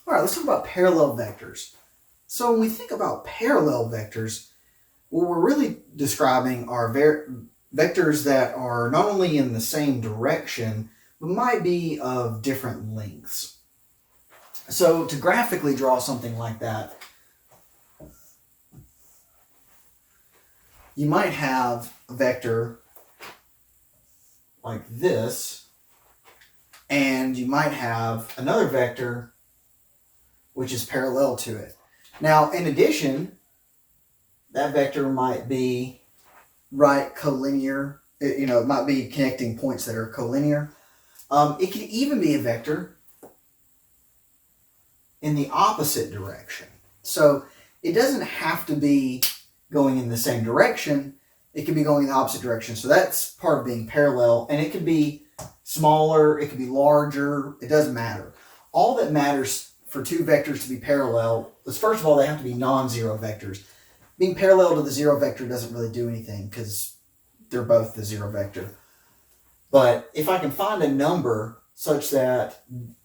All right, let's talk about parallel vectors. So when we think about parallel vectors, what we're really describing are vectors that are not only in the same direction, but might be of different lengths. So to graphically draw something like that, you might have a vector like this, and you might have another vector which is parallel to it. Now, in addition, that vector might be collinear. It might be connecting points that are collinear. It can even be a vector in the opposite direction. So it doesn't have to be going in the same direction. It could be going in the opposite direction. So that's part of being parallel. And it could be smaller, it could be larger, it doesn't matter. All that matters for two vectors to be parallel is, first of all, they have to be non-zero vectors. Being parallel to the zero vector doesn't really do anything because they're both the zero vector. But if I can find a number such that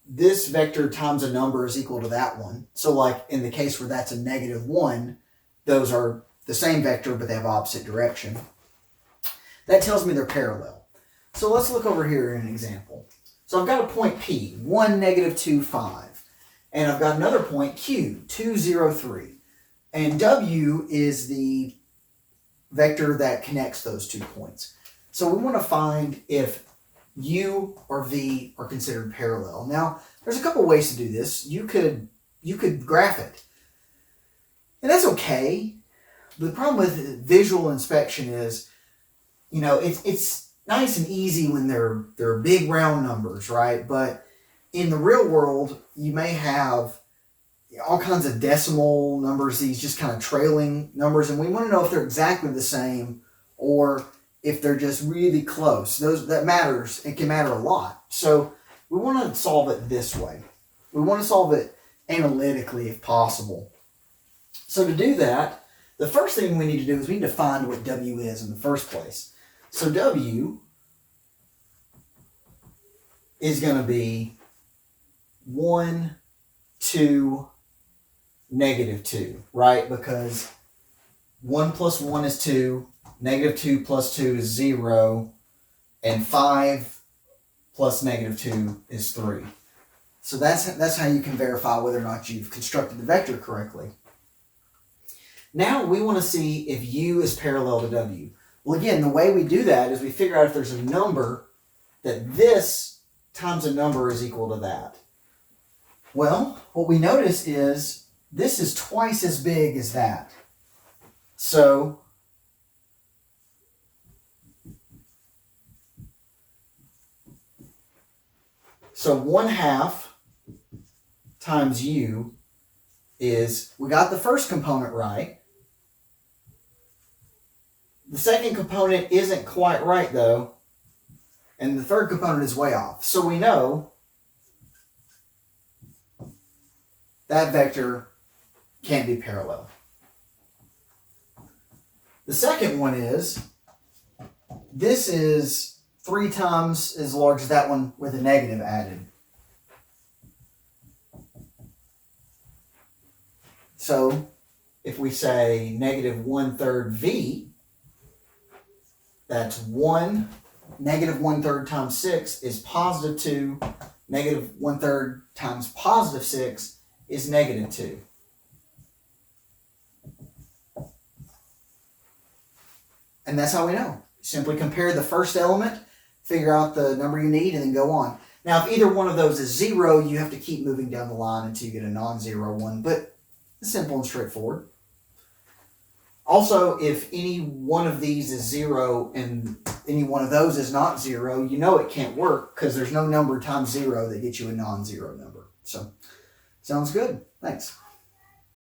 this vector times a number is equal to that one, so like in the case where that's a -1, those are the same vector but they have opposite direction, that tells me they're parallel. So let's look over here in an example. So I've got a point P, 1, -2, 5. And I've got another point Q, 2, 0, 3. And W is the vector that connects those 2 points. So we want to find if U or V are considered parallel. Now, there's a couple ways to do this. You could graph it. And that's okay. The problem with visual inspection is, it's nice and easy when they're big round numbers, right? But in the real world, you may have all kinds of decimal numbers, these just kind of trailing numbers, and we want to know if they're exactly the same or if they're just really close. That matters. It can matter a lot. So we want to solve it this way. We want to solve it analytically if possible. So to do that, the first thing we need to do is we need to find what W is in the first place. So W is going to be 1, 2, -2, right? Because 1 plus 1 is 2, -2 plus 2 is 0, and 5 plus -2 is 3. So that's how you can verify whether or not you've constructed the vector correctly. Now we want to see if U is parallel to W. Well, again, the way we do that is we figure out if there's a number that this times a number is equal to that. Well, what we notice is this is twice as big as that. So So 1/2 times U is, we got the first component right. The second component isn't quite right though. And the third component is way off. So we know that vector can't be parallel. The second one is, this is 3 times as large as that one with a negative added. So if we say -1/3 V, that's 1, -1/3 times 6 is +2, -1/3 times +6 is -2. And that's how we know. Simply compare the first element, figure out the number you need, and then go on. Now, if either one of those is 0, you have to keep moving down the line until you get a non-zero one, but it's simple and straightforward. Also, if any one of these is 0 and any one of those is not 0, you know it can't work because there's no number times 0 that gets you a non-zero number. So, sounds good. Thanks.